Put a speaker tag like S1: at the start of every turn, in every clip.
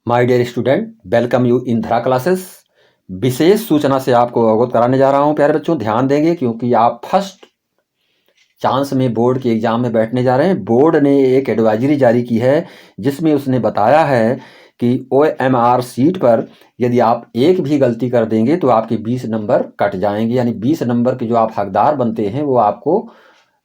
S1: My dear student, welcome you in Dhara classes. विशेष सूचना से आपको अवगत कराने जा रहा हूं। प्यारे बच्चों, ध्यान देंगे क्योंकि आप फर्स्ट चांस में बोर्ड के एग्जाम में बैठने जा रहे हैं। बोर्ड ने एक एडवाइजरी जारी की है जिसमें उसने बताया है कि OMR सीट पर यदि आप एक भी गलती कर देंगे तो आपके 20 नंबर कट जाएंगे, यानी 20 नंबर के जो आप हकदार बनते हैं वो आपको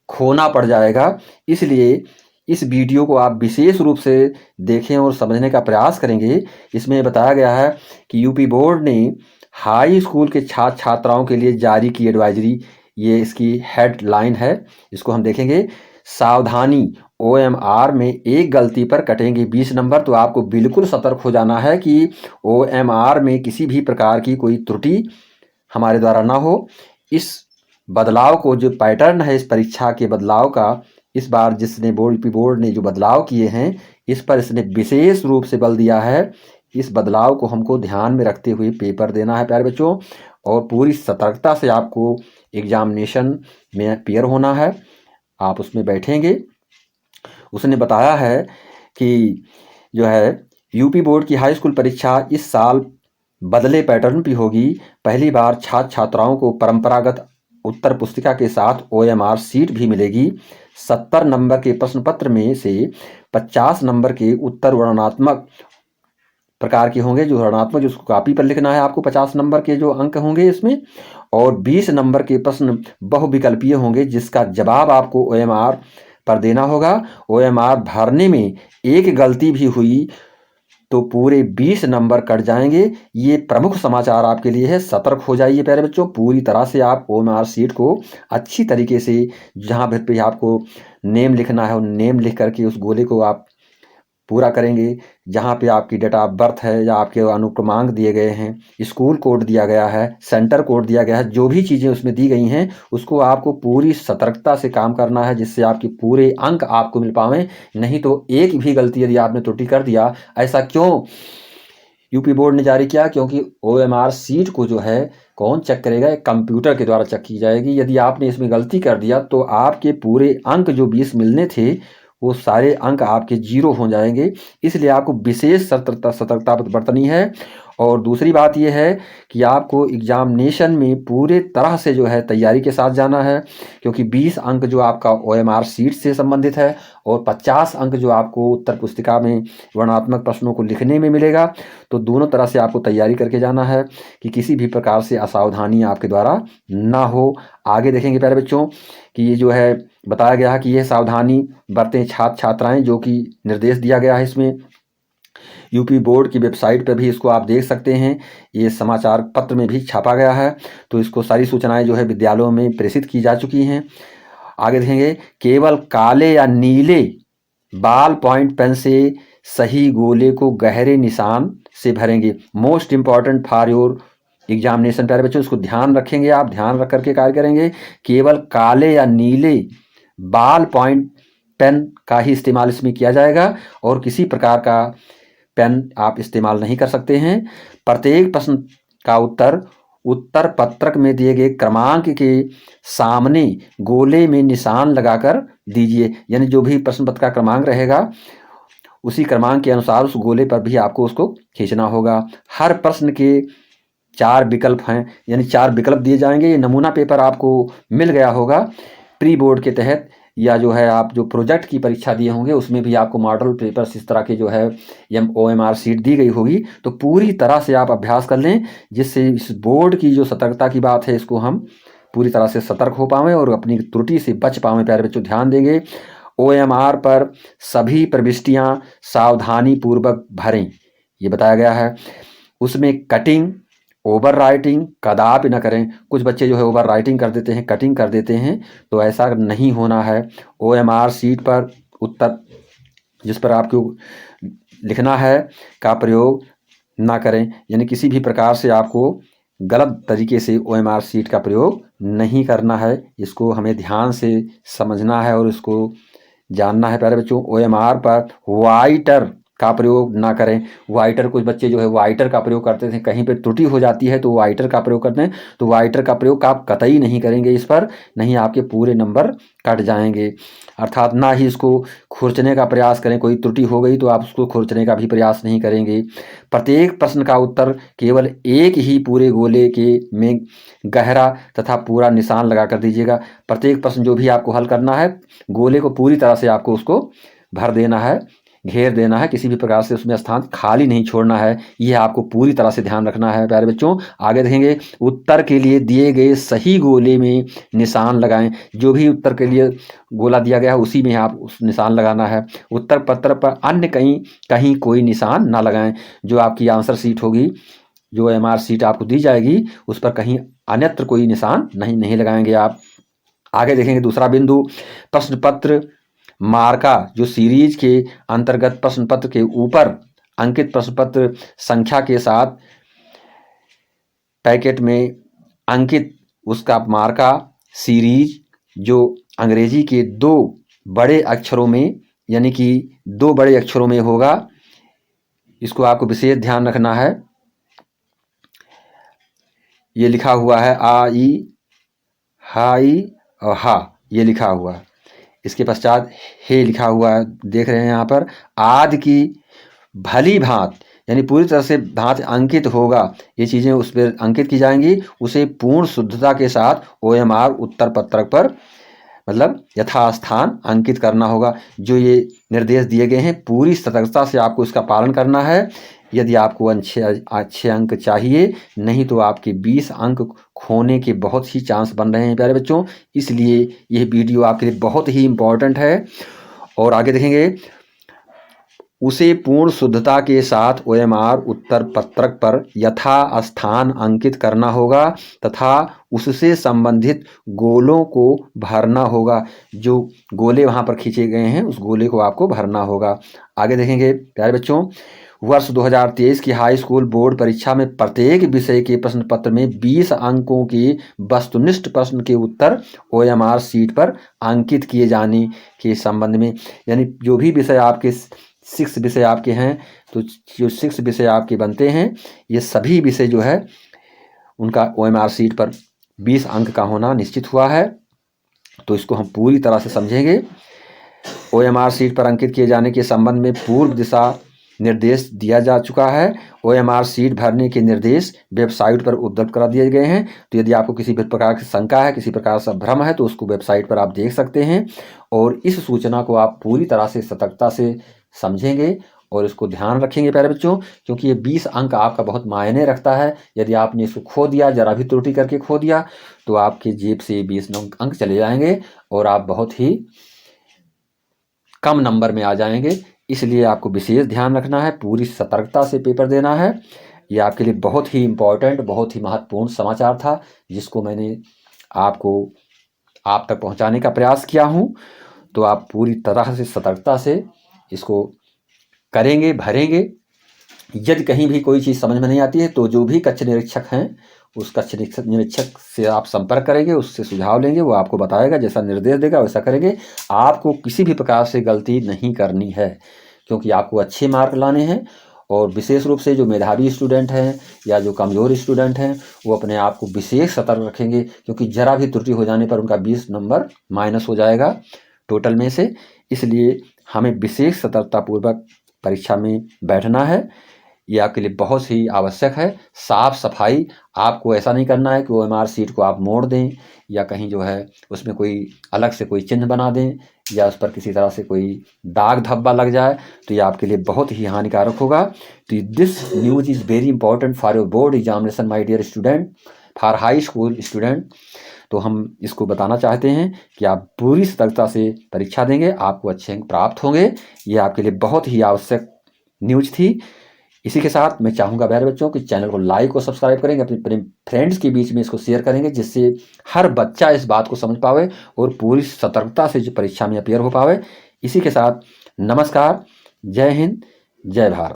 S1: खोना पड़ जाएगा। इसलिए इस वीडियो को आप विशेष रूप से देखें और समझने का प्रयास करेंगे। इसमें बताया गया है कि यूपी बोर्ड ने हाई स्कूल के छात्र छात्राओं के लिए जारी की एडवाइजरी, ये इसकी हेडलाइन है, इसको हम देखेंगे। सावधानी, OMR में एक गलती पर कटेंगे 20 नंबर। तो आपको बिल्कुल सतर्क हो जाना है कि OMR में किसी भी प्रकार की कोई त्रुटि हमारे द्वारा ना हो। इस बदलाव को, जो पैटर्न है इस परीक्षा के बदलाव का, इस बार जिसने बोर्ड ने जो बदलाव किए हैं इस पर इसने विशेष रूप से बल दिया है। इस बदलाव को हमको ध्यान में रखते हुए पेपर देना है प्यारे बच्चों, और पूरी सतर्कता से आपको एग्जामिनेशन में अपीयर होना है। आप उसमें बैठेंगे। उसने बताया है कि जो है यूपी बोर्ड की हाई स्कूल परीक्षा इस साल बदले पैटर्न की होगी। पहली बार छात्र छात्राओं को परंपरागत उत्तर पुस्तिका के साथ OMR सीट भी मिलेगी। 70 नंबर के प्रश्न पत्र में से 50 नंबर के उत्तर वर्णनात्मक प्रकार के होंगे, जो वर्णनात्मक, जिसको कॉपी पर लिखना है आपको। 50 नंबर के जो अंक होंगे इसमें, और 20 नंबर के प्रश्न बहुविकल्पीय होंगे जिसका जवाब आपको OMR पर देना होगा। OMR भरने में एक गलती भी हुई तो पूरे 20 नंबर कट जाएंगे। ये प्रमुख समाचार आपके लिए है। सतर्क हो जाइए प्यारे बच्चों। पूरी तरह से आप OMR सीट को अच्छी तरीके से, जहाँ पे आपको नेम लिखना है, नेम लिख करके उस गोले को आप पूरा करेंगे। जहाँ पे आपकी डेट ऑफ बर्थ है या आपके अनुक्रमांक दिए गए हैं, स्कूल कोड दिया गया है, सेंटर कोड दिया गया है, जो भी चीज़ें उसमें दी गई हैं उसको आपको पूरी सतर्कता से काम करना है, जिससे आपके पूरे अंक आपको मिल पावें। नहीं तो एक भी गलती यदि आपने त्रुटि कर दिया, ऐसा क्यों यूपी बोर्ड ने जारी किया? क्योंकि OMR सीट को जो है कौन चेक करेगा? एक कंप्यूटर के द्वारा चेक की जाएगी। यदि आपने इसमें गलती कर दिया तो आपके पूरे अंक जो 20 मिलने थे वो सारे अंक आपके 0 हो जाएंगे। इसलिए आपको विशेष सतर्कता बरतनी है। और दूसरी बात यह है कि आपको एग्जामिनेशन में पूरे तरह से जो है तैयारी के साथ जाना है, क्योंकि 20 अंक जो आपका OMR सीट से संबंधित है और 50 अंक जो आपको उत्तर पुस्तिका में वर्णनात्मक प्रश्नों को लिखने में मिलेगा। तो दोनों तरह से आपको तैयारी करके जाना है कि किसी भी प्रकार से असावधानी आपके द्वारा ना हो। आगे देखेंगे प्यारे बच्चों कि ये जो है बताया गया है कि यह सावधानी बरतें छात्र छात्राएं, जो कि निर्देश दिया गया है इसमें। यूपी बोर्ड की वेबसाइट पर भी इसको आप देख सकते हैं, ये समाचार पत्र में भी छापा गया है। तो इसको सारी सूचनाएं जो है विद्यालयों में प्रेषित की जा चुकी हैं। आगे देखेंगे, केवल काले या नीले बाल पॉइंट पेन से सही गोले को गहरे निशान से भरेंगे। Most important for your examination प्यारे बच्चों, इसको ध्यान रखेंगे, आप ध्यान रख करके कार्य करेंगे। केवल काले या नीले बाल पॉइंट पेन का ही इस्तेमाल इसमें किया जाएगा और किसी प्रकार का पेन आप इस्तेमाल नहीं कर सकते हैं। प्रत्येक प्रश्न का उत्तर पत्रक में दिए गए क्रमांक के सामने गोले में निशान लगाकर दीजिए। यानी जो भी प्रश्न पत्र का क्रमांक रहेगा उसी क्रमांक के अनुसार उस गोले पर भी आपको उसको खींचना होगा। हर प्रश्न के 4 विकल्प हैं, यानी 4 विकल्प दिए जाएंगे। ये नमूना पेपर आपको मिल गया होगा प्री बोर्ड के तहत, या जो है आप जो प्रोजेक्ट की परीक्षा दिए होंगे उसमें भी आपको मॉडल पेपर्स इस तरह के जो है OMR सीट दी गई होगी। तो पूरी तरह से आप अभ्यास कर लें, जिससे इस बोर्ड की जो सतर्कता की बात है इसको हम पूरी तरह से सतर्क हो पाएँ और अपनी त्रुटि से बच पाएँ। प्यारे बच्चों, ध्यान देंगे, OMR पर सभी प्रविष्टियां सावधानी पूर्वक भरें, ये बताया गया है। उसमें कटिंग, ओवर राइटिंग कदापि न करें। कुछ बच्चे जो है ओवर राइटिंग कर देते हैं, कटिंग कर देते हैं, तो ऐसा नहीं होना है। OMR सीट पर उत्तर जिस पर आपको लिखना है का प्रयोग ना करें, यानी किसी भी प्रकार से आपको गलत तरीके से OMR सीट का प्रयोग नहीं करना है। इसको हमें ध्यान से समझना है और इसको जानना है प्यारे बच्चों। OMR पर वाइटर का प्रयोग ना करें। वाइटर, कुछ बच्चे जो है वाइटर का प्रयोग करते थे, कहीं पे त्रुटि हो जाती है तो वाइटर का प्रयोग करते हैं, तो वाइटर का प्रयोग आप कतई नहीं करेंगे इस पर, नहीं आपके पूरे नंबर कट जाएंगे। अर्थात ना ही इसको खुरचने का प्रयास करें, कोई त्रुटि हो गई तो आप उसको खुरचने का भी प्रयास नहीं करेंगे। प्रत्येक प्रश्न का उत्तर केवल एक ही पूरे गोले के में गहरा तथा पूरा निशान लगा कर दीजिएगा। प्रत्येक प्रश्न जो भी आपको हल करना है, गोले को पूरी तरह से आपको उसको भर देना है, घेर देना है, किसी भी प्रकार से उसमें स्थान खाली नहीं छोड़ना है। यह आपको पूरी तरह से ध्यान रखना है प्यारे बच्चों। आगे देखेंगे, उत्तर के लिए दिए गए सही गोले में निशान लगाएं। जो भी उत्तर के लिए गोला दिया गया है उसी में आप उस निशान लगाना है। उत्तर पत्र पर अन्य कहीं कोई निशान ना लगाएं। जो आपकी आंसर शीट होगी, जो एमआर शीट आपको दी जाएगी, उस पर कहीं अन्यत्र कोई निशान नहीं लगाएंगे आप। आगे देखेंगे दूसरा बिंदु, प्रश्न पत्र मार्का, जो सीरीज के अंतर्गत प्रश्न पत्र के ऊपर अंकित प्रश्न पत्र संख्या के साथ पैकेट में अंकित उसका मार्का सीरीज जो अंग्रेजी के 2 बड़े अक्षरों में, यानी कि 2 बड़े अक्षरों में होगा, इसको आपको विशेष ध्यान रखना है। ये लिखा हुआ है आई, हाई और हा, ये लिखा हुआ है। इसके पश्चात हे लिखा हुआ है, देख रहे हैं यहाँ पर। आदि की भली भांत, यानी पूरी तरह से भांत अंकित होगा, ये चीज़ें उस पर अंकित की जाएंगी। उसे पूर्ण शुद्धता के साथ OMR उत्तर पत्रक पर मतलब यथास्थान अंकित करना होगा। जो ये निर्देश दिए गए हैं पूरी सतर्कता से आपको इसका पालन करना है, यदि आपको अच्छे अंक चाहिए, नहीं तो आपके 20 अंक खोने के बहुत ही चांस बन रहे हैं प्यारे बच्चों। इसलिए यह वीडियो आपके लिए बहुत ही इम्पोर्टेंट है। और आगे देखेंगे, उसे पूर्ण शुद्धता के साथ OMR उत्तर पत्रक पर यथास्थान अंकित करना होगा तथा उससे संबंधित गोलों को भरना होगा। जो गोले वहाँ पर खींचे गए हैं उस गोले को आपको भरना होगा। आगे देखेंगे प्यारे बच्चों, वर्ष 2023 की हाई स्कूल बोर्ड परीक्षा में प्रत्येक विषय के प्रश्न पत्र में 20 अंकों के वस्तुनिष्ठ प्रश्न के उत्तर OMR शीट पर अंकित किए जाने के संबंध में, यानी जो भी विषय आपके 6 विषय आपके हैं, तो जो 6 विषय आपके बनते हैं, ये सभी विषय जो है उनका OMR शीट पर 20 अंक का होना निश्चित हुआ है। तो इसको हम पूरी तरह से समझेंगे। OMR शीट पर अंकित किए जाने के संबंध में पूर्व दिशा निर्देश दिया जा चुका है। OMR शीट भरने के निर्देश वेबसाइट पर उपलब्ध करा दिए गए हैं। तो यदि आपको किसी भी प्रकार की शंका है, किसी प्रकार का भ्रम है, तो उसको वेबसाइट पर आप देख सकते हैं। और इस सूचना को आप पूरी तरह से सतर्कता से समझेंगे और इसको ध्यान रखेंगे प्यारे बच्चों, क्योंकि ये 20 अंक आपका बहुत मायने रखता है। यदि आपने इसको खो दिया, जरा भी त्रुटि करके खो दिया, तो आपके जेब से 20 अंक चले जाएंगे और आप बहुत ही कम नंबर में आ जाएंगे। इसलिए आपको विशेष ध्यान रखना है, पूरी सतर्कता से पेपर देना है। ये आपके लिए बहुत ही इम्पोर्टेंट, बहुत ही महत्वपूर्ण समाचार था, जिसको मैंने आप तक पहुंचाने का प्रयास किया हूं। तो आप पूरी तरह से सतर्कता से इसको करेंगे, भरेंगे। यदि कहीं भी कोई चीज़ समझ में नहीं आती है तो जो भी कक्ष निरीक्षक हैं, उस कक्ष निरीक्षक से आप संपर्क करेंगे, उससे सुझाव लेंगे, वो आपको बताएगा, जैसा निर्देश देगा वैसा करेंगे। आपको किसी भी प्रकार से गलती नहीं करनी है, क्योंकि आपको अच्छे मार्क लाने हैं। और विशेष रूप से जो मेधावी स्टूडेंट हैं या जो कमज़ोर स्टूडेंट हैं, वो अपने आप को विशेष सतर्क रखेंगे, क्योंकि जरा भी त्रुटि हो जाने पर उनका 20 नंबर माइनस हो जाएगा टोटल में से। इसलिए हमें विशेष सतर्कतापूर्वक परीक्षा में बैठना है। ये आपके लिए बहुत ही आवश्यक है। साफ सफाई, आपको ऐसा नहीं करना है कि OMR शीट को आप मोड़ दें या कहीं जो है उसमें कोई अलग से कोई चिन्ह बना दें या उस पर किसी तरह से कोई दाग धब्बा लग जाए, तो ये आपके लिए बहुत ही हानिकारक होगा। तो this news is very important for your board examination my dear student, for high school student. तो हम इसको बताना चाहते हैं कि आप पूरी सतर्कता से परीक्षा देंगे, आपको अच्छे अंक प्राप्त होंगे। ये आपके लिए बहुत ही आवश्यक न्यूज़ थी। इसी के साथ मैं चाहूँगा प्यारे बच्चों कि चैनल को लाइक और सब्सक्राइब करेंगे, अपने फ्रेंड्स के बीच में इसको शेयर करेंगे, जिससे हर बच्चा इस बात को समझ पावे और पूरी सतर्कता से जो परीक्षा में अपीयर हो पावे। इसी के साथ नमस्कार, जय हिंद, जय भारत।